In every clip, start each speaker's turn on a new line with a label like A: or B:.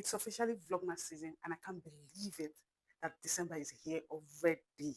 A: It's officially Vlogmas season, and I can't believe it that December is here already.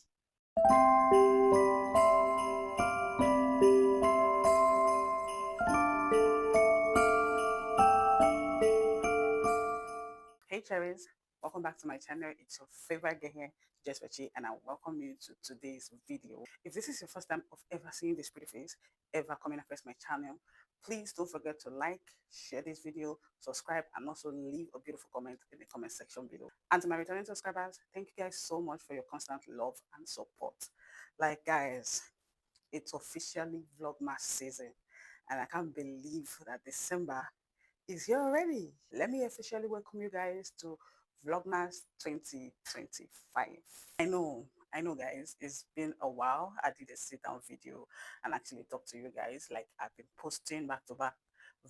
A: Hey cherries, welcome back to my channel. It's your favorite girl here, IAMJESSFECHI, and I welcome you to today's video. If this is your first time of ever seeing this pretty face, ever coming across my channel, please don't forget to like, share this video, subscribe, and also leave a beautiful comment in the comment section below. And to my returning subscribers, thank you guys so much for your constant love and support. Like guys, it's officially Vlogmas season, and I can't believe that December is here already. Let me officially welcome you guys to Vlogmas 2025. I know guys, it's been a while. I did a sit down video and actually talk to you guys. Like I've been posting back to back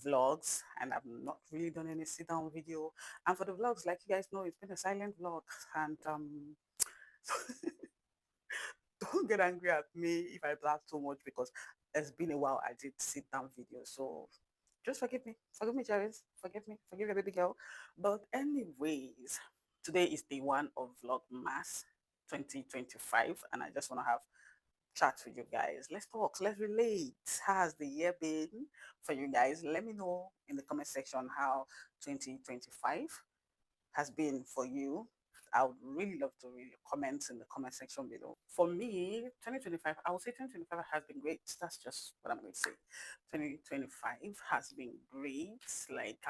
A: vlogs and I've not really done any sit down video. And for the vlogs, like you guys know, it's been a silent vlog, and don't get angry at me if I blab too much because it's been a while I did sit down video. So just forgive me, Jarvis, forgive your baby girl. But anyways, today is day one of Vlogmas 2025, and I just want to have chat with you guys. Let's talk, let's relate. How has the year been for you guys? Let me know in the comment section how 2025 has been for you. I would really love to read your comments in the comment section below. For me, 2025, I would say 2025 has been great. That's just what I'm going to say. 2025 has been great. Like,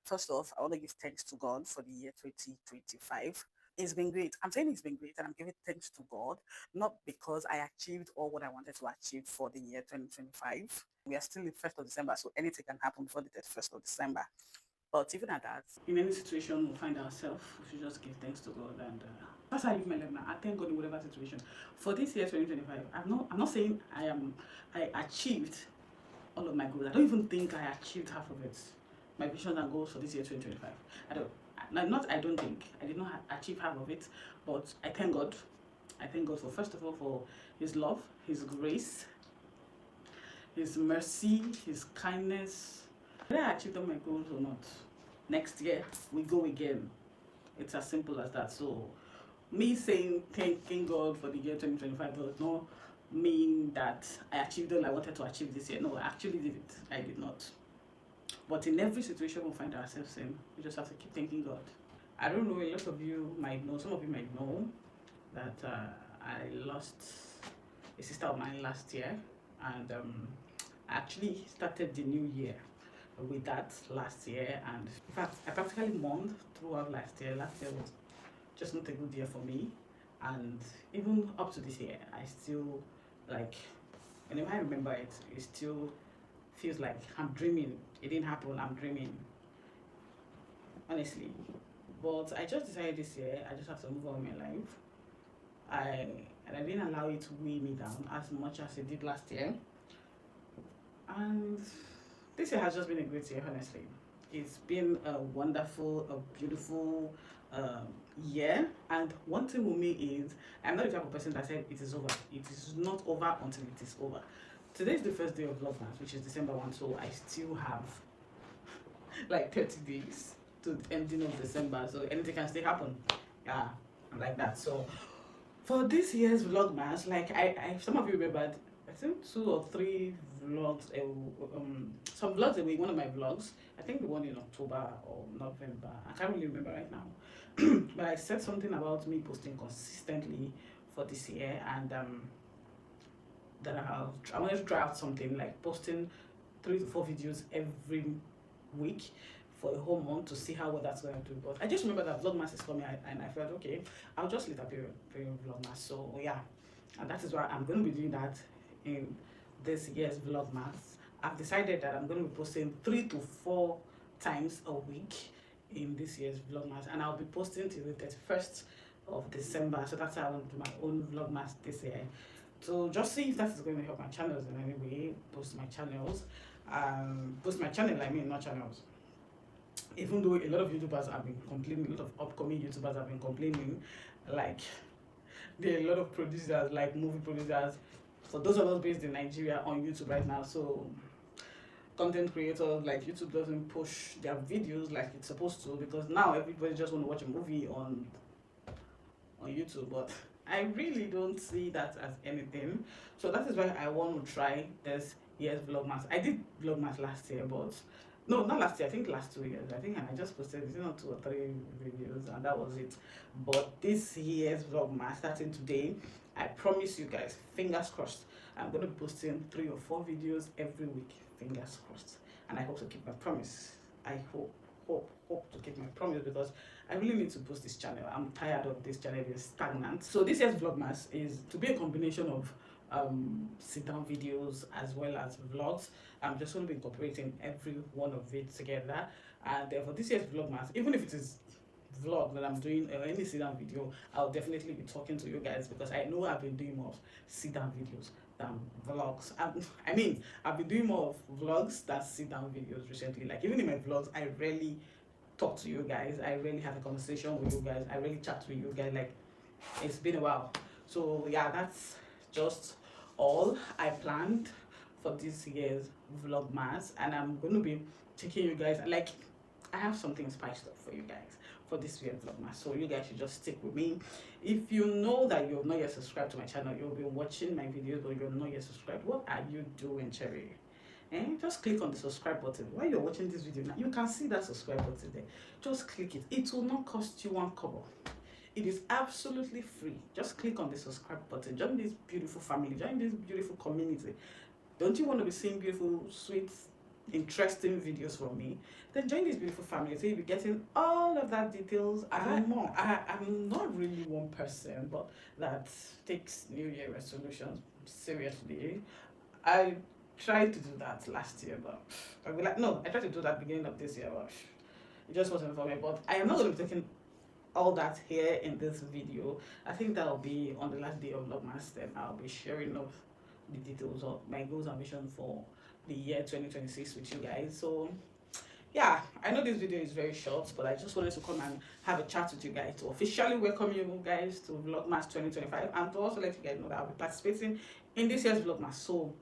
A: first off, I want to give thanks to God for the year 2025. It's been great. I'm saying it's been great, and I'm giving thanks to God, not because I achieved all what I wanted to achieve for the year 2025. We are still in 1st of December, so anything can happen before the 31st of December. But even at that, in any situation we find ourselves, we should just give thanks to God, and that's how I live my life now. I thank God in whatever situation. For this year 2025, I'm not saying I achieved all of my goals. I don't even think I achieved half of it. My visions and goals for this year 2025. I don't think I did not achieve half of it, but I thank God. I thank God for, first of all, for His love, His grace, His mercy, His kindness. Whether I achieved all my goals or not, next year we go again. It's as simple as that. So me saying thanking God for the year 2025 does not mean that I achieved all I wanted to achieve this year. No, I actually did it. I did not. But in every situation we find ourselves in, we just have to keep thanking God. I don't know, a lot of you might know, some of you might know that I lost a sister of mine last year, and I actually started the new year with that last year, and in fact I practically mourned throughout last year. Last year was just not a good year for me, and even up to this year I still, like, whenever I remember it, it still feels like I'm dreaming. It didn't happen, I'm dreaming, honestly. But I just decided this year I just have to move on with my life. I didn't allow it to weigh me down as much as it did last year, and this year has just been a great year, honestly. It's been a wonderful, a beautiful year. And one thing with me is, I'm not the type of person that said it is over. It is not over until it is over. Today is the first day of Vlogmas, which is December 1, so I still have like 30 days to the ending of December, so anything can still happen. Yeah, I'm like that. So for this year's Vlogmas, like I some of you remembered, I think 2 or 3 vlogs, some vlogs away, one of my vlogs, I think the one in October or November, I can't really remember right now, but I said something about me posting consistently for this year, and that I wanted to try out something like posting 3 to 4 videos every week for a whole month to see how well that's going to do. But I just remember that Vlogmas is coming, and I felt, okay, I'll just leave that period Vlogmas. So yeah, and that is why I'm going to be doing that in this year's Vlogmas. I've decided that I'm going to be posting 3 to 4 times a week in this year's Vlogmas, and I'll be posting till the 31st of December. So that's how I want to do my own Vlogmas this year. So just see if that is going to help my channels in any way. Post my channels, I mean, not channels. Even though a lot of YouTubers have been complaining, a lot of upcoming YouTubers have been complaining, like there are a lot of producers, like movie producers, for those of us based in Nigeria on YouTube right now. So content creators, like YouTube doesn't push their videos like it's supposed to, because now everybody just want to watch a movie on YouTube. But I really don't see that as anything. So that is why I want to try this year's Vlogmas. I did Vlogmas last year, but no, not last year, I think last 2 years. I think I just posted 2 or 3 videos and that was it. But this year's Vlogmas, starting today, I promise you guys, fingers crossed, I'm going to be posting 3 or 4 videos every week. Fingers crossed. And I hope to keep my promise. I hope to keep my promise, because I really need to boost this channel. I'm tired of this channel being stagnant. So this year's Vlogmas is to be a combination of sit-down videos as well as vlogs. I'm just going to be incorporating every one of it together. And for this year's Vlogmas, even if it is vlog that I'm doing or any sit-down video, I'll definitely be talking to you guys, because I know I've been doing more of sit-down videos than vlogs. I mean, I've been doing more of vlogs than sit-down videos recently. Like, even in my vlogs, I rarely talk to you guys. I rarely have a conversation with you guys. I really chat with you guys. Like, it's been a while. So yeah, that's just all I planned for this year's Vlogmas, and I'm going to be taking you guys, like, I have something spiced up for you guys for this year's Vlogmas, so you guys should just stick with me. If you know that you've not yet subscribed to my channel, you'll be watching my videos but you're not yet subscribed, what are you doing, Cherry? Just click on the subscribe button. While you're watching this video now, you can see that subscribe button there. Just click it. It will not cost you 1 kobo. It is absolutely free. Just click on the subscribe button. Join this beautiful family. Join this beautiful community. Don't you want to be seeing beautiful, sweet, interesting videos from me? Then join this beautiful family, so you'll be getting all of that details and more. I'm not really one person but that takes New Year resolutions seriously. I tried to do that last year, but I will, like, no, I tried to do that beginning of this year, but it just wasn't for me. But I am not going to be taking all that here in this video. I think that will be on the last day of Vlogmas. Then I'll be sharing of the details of my goals and vision for the year 2026 with you guys. So yeah, I know this video is very short, but I just wanted to come and have a chat with you guys to officially welcome you guys to Vlogmas 2025, and to also let you guys know that I'll be participating in this year's Vlogmas. So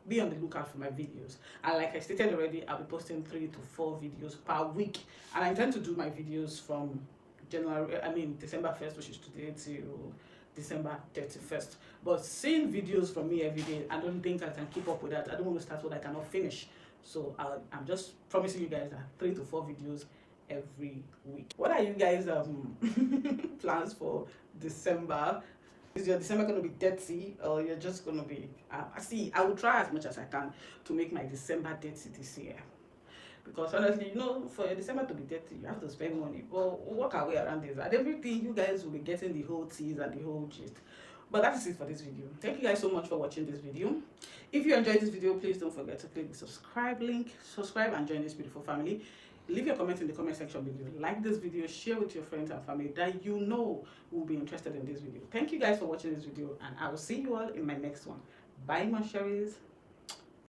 A: be on the lookout for my videos. And like I stated already, I'll be posting 3 to 4 videos per week, and I intend to do my videos from December 1st, which is today, to December 31st. But seeing videos from me every day, I don't think I can keep up with that. I don't want to start what I cannot finish. So I'm just promising you guys that 3 to 4 videos every week. What are you guys plans for December? Is your December going to be dirty, or you're just going to be I will try as much as I can to make my December dirty this year, because honestly, for your December to be dirty, you have to spend money. But work our way around this, and everything you guys will be getting the whole tease and the whole gist. But that is it for this video. Thank you guys so much for watching this video. If you enjoyed this video, please don't forget to click the subscribe link, subscribe and join this beautiful family. Leave your comment in the comment section below. Like this video, share with your friends and family that you know will be interested in this video. Thank you guys for watching this video, and I will see you all in my next one. Bye, my cherries.